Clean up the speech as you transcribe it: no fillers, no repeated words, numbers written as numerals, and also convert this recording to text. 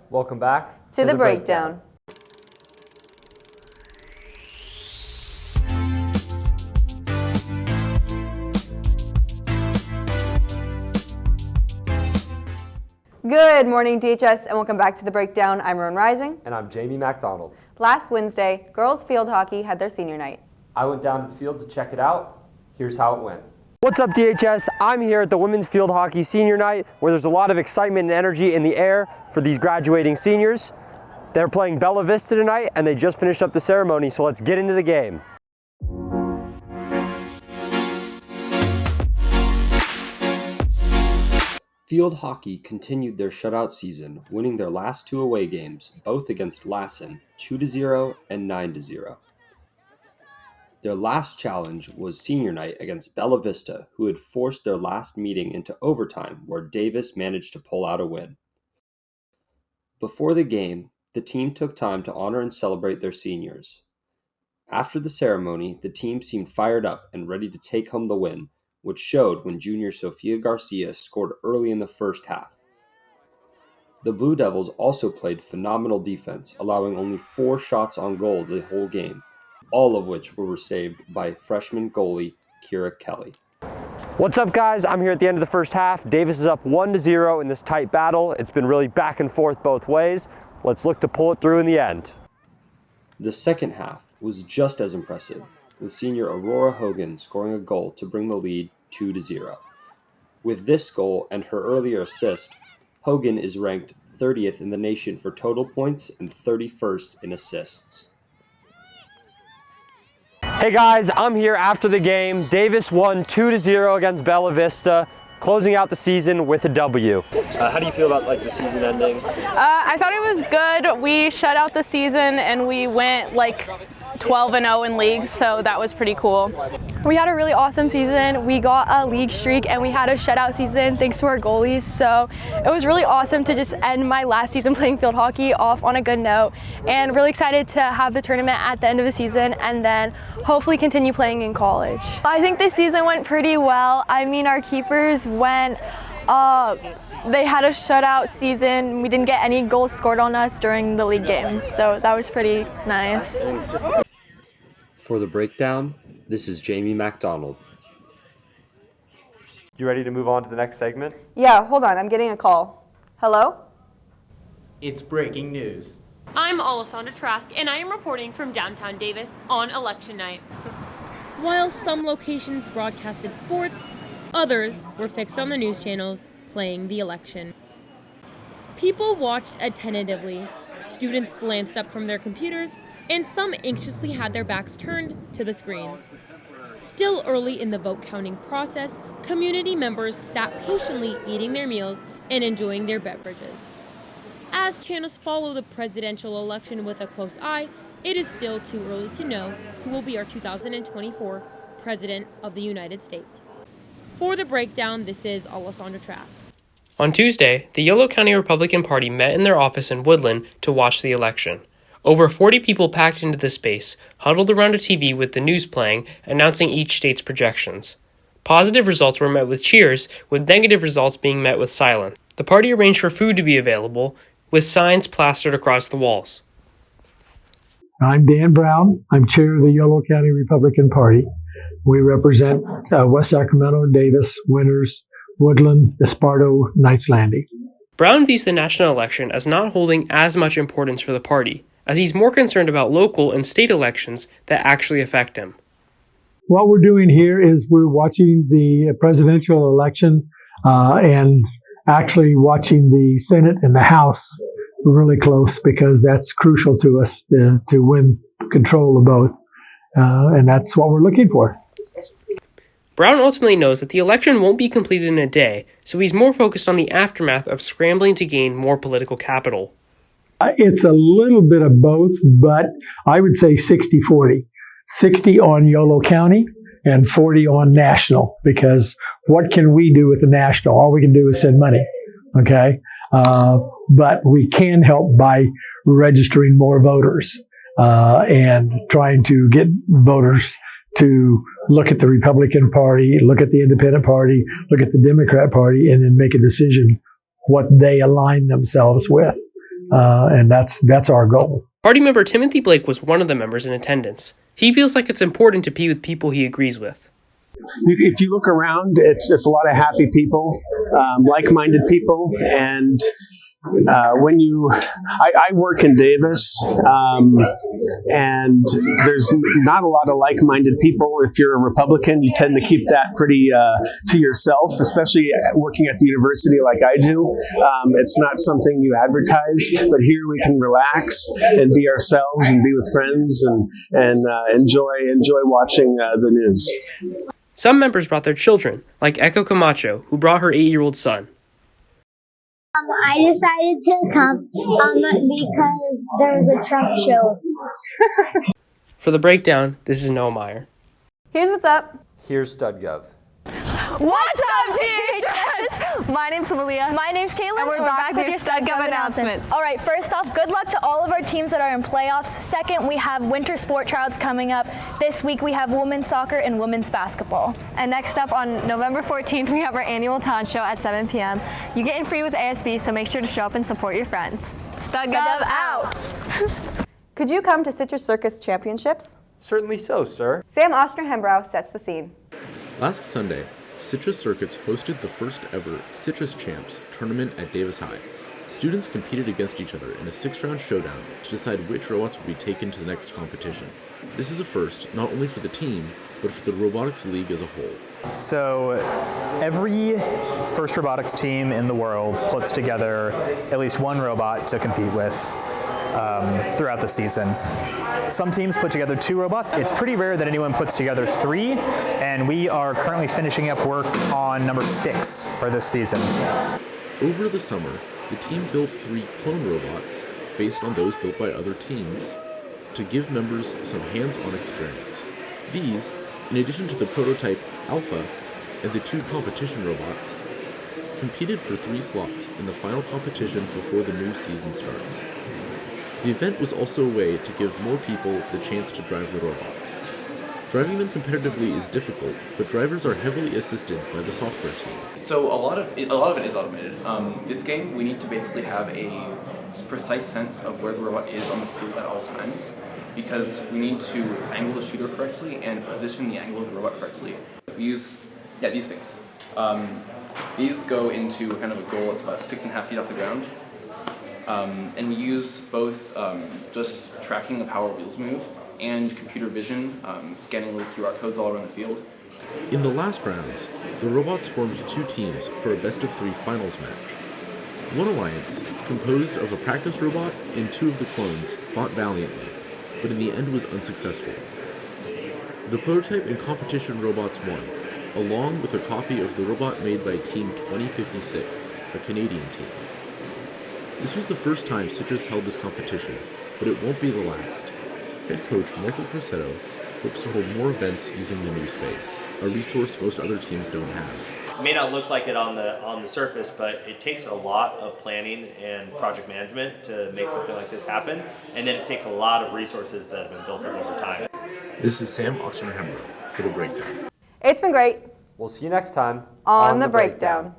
Welcome back to the Breakdown. Good morning, DHS, and welcome back to the Breakdown. I'm Rowan Rising. And I'm Jamie Macdonald. Last Wednesday, girls field hockey had their senior night. I went down to the field to check it out. Here's how it went. What's up, DHS? I'm here at the Women's Field Hockey Senior Night, where there's a lot of excitement and energy in the air for these graduating seniors. They're playing Bella Vista tonight, and they just finished up the ceremony, so let's get into the game. Field hockey continued their shutout season, winning their last two away games, both against Lassen, 2-0 and 9-0. Their last challenge was senior night against Bella Vista, who had forced their last meeting into overtime, where Davis managed to pull out a win. Before the game, the team took time to honor and celebrate their seniors. After the ceremony, the team seemed fired up and ready to take home the win, which showed when junior Sofia Garcia scored early in the first half. The Blue Devils also played phenomenal defense, allowing only 4 shots on goal the whole game, all of which were saved by freshman goalie Kira Kelly. What's up, guys? I'm here at the end of the first half. Davis is up 1-0 in this tight battle. It's been really back and forth both ways. Let's look to pull it through in the end. The second half was just as impressive, with senior Aurora Hogan scoring a goal to bring the lead 2-0. With this goal and her earlier assist, Hogan is ranked 30th in the nation for total points and 31st in assists. Hey guys, I'm here after the game. Davis won 2-0 against Bella Vista, closing out the season with a W. How do you feel about the season ending? I thought it was good. We shut out the season and we went 12-0 in league, so that was pretty cool. We had a really awesome season. We got a league streak and we had a shutout season thanks to our goalies. So it was really awesome to just end my last season playing field hockey off on a good note, and really excited to have the tournament at the end of the season and then hopefully continue playing in college. I think the season went pretty well. I mean, our keepers went they had a shutout season. We didn't get any goals scored on us during the league games, so that was pretty nice. For the Breakdown, this is Jamie Macdonald. You ready to move on to the next segment? Yeah, hold on, I'm getting a call. Hello? It's breaking news. I'm Alessandra Trask, and I am reporting from downtown Davis on election night. While some locations broadcasted sports, others were fixed on the news channels playing the election. People watched attentively, students glanced up from their computers, and some anxiously had their backs turned to the screens. Still early in the vote counting process, community members sat patiently eating their meals and enjoying their beverages. As channels follow the presidential election with a close eye, it is still too early to know who will be our 2024 President of the United States. For the Breakdown, this is Alessandra Trask. On Tuesday, the Yolo County Republican Party met in their office in Woodland to watch the election. Over 40 people packed into the space, huddled around a TV with the news playing, announcing each state's projections. Positive results were met with cheers, with negative results being met with silence. The party arranged for food to be available, with signs plastered across the walls. I'm Dan Brown. I'm chair of the Yolo County Republican Party. We represent West Sacramento, Davis, Winters, Woodland, Esparto, Knights Landing. Brown views the national election as not holding as much importance for the party, as he's more concerned about local and state elections that actually affect him. What we're doing here is we're watching the presidential election and actually watching the Senate and the House really close, because that's crucial to us to win control of both. And that's what we're looking for. Brown ultimately knows that the election won't be completed in a day, so he's more focused on the aftermath of scrambling to gain more political capital. It's a little bit of both, but I would say 60-40. 60 on Yolo County and 40 on national, because what can we do with the national? All we can do is send money, okay? But we can help by registering more voters and trying to get voters to look at the Republican Party, look at the Independent Party, look at the Democrat Party, and then make a decision what they align themselves with. and that's our goal. Party member Timothy Blake was one of the members in attendance. He feels like it's important to be with people he agrees with. If you look around, it's a lot of happy people, like-minded people, and I work in Davis, and there's not a lot of like-minded people. If you're a Republican, you tend to keep that pretty to yourself, especially working at the university like I do. It's not something you advertise, but here we can relax and be ourselves and be with friends and enjoy watching the news. Some members brought their children, like Echo Camacho, who brought her 8-year-old son. I decided to come because there was a Trump show. For the Breakdown, this is Noah Meyer. Here's what's up. Here's Stud Gov. What's up, DHS? My name's Malia. My name's Caitlin. And we're back with your Stud Gov announcements. All right, first off, good luck to all of our teams that are in playoffs. Second, we have winter sport tryouts coming up. This week we have women's soccer and women's basketball. And next up on November 14th, we have our annual talent show at 7 p.m. You get in free with ASB, so make sure to show up and support your friends. Stud Gov out. Could you come to Citrus Circus Championships? Certainly so, sir. Sam Ochsner-Hembrow sets the scene. Last Sunday, Citrus Circuits hosted the first ever Citrus Champs tournament at Davis High. Students competed against each other in a 6-round showdown to decide which robots would be taken to the next competition. This is a first not only for the team, but for the robotics league as a whole. So every FIRST robotics team in the world puts together at least one robot to compete with throughout the season. Some teams put together 2 robots. It's pretty rare that anyone puts together 3, and we are currently finishing up work on number 6 for this season. Over the summer, the team built 3 clone robots based on those built by other teams to give members some hands-on experience. These, in addition to the prototype Alpha and the 2 competition robots, competed for 3 slots in the final competition before the new season starts. The event was also a way to give more people the chance to drive the robots. Driving them competitively is difficult, but drivers are heavily assisted by the software team. So a lot of it is automated. This game, we need to basically have a precise sense of where the robot is on the field at all times, because we need to angle the shooter correctly and position the angle of the robot correctly. We use, these things. These go into kind of a goal that's about 6.5 feet off the ground. And we use both just tracking of how our wheels move and computer vision, scanning little QR codes all around the field. In the last rounds, the robots formed 2 teams for a best-of-3 finals match. One alliance, composed of a practice robot and 2 of the clones, fought valiantly, but in the end was unsuccessful. The prototype and competition robots won, along with a copy of the robot made by Team 2056, a Canadian team. This was the first time Citrus held this competition, but it won't be the last. Head coach Michael Corsetto hopes to hold more events using the new space, a resource most other teams don't have. It may not look like it on the surface, but it takes a lot of planning and project management to make something like this happen, and then it takes a lot of resources that have been built up over time. This is Sam Ochsner-Hembrow for The Breakdown. It's been great. We'll see you next time on The Breakdown.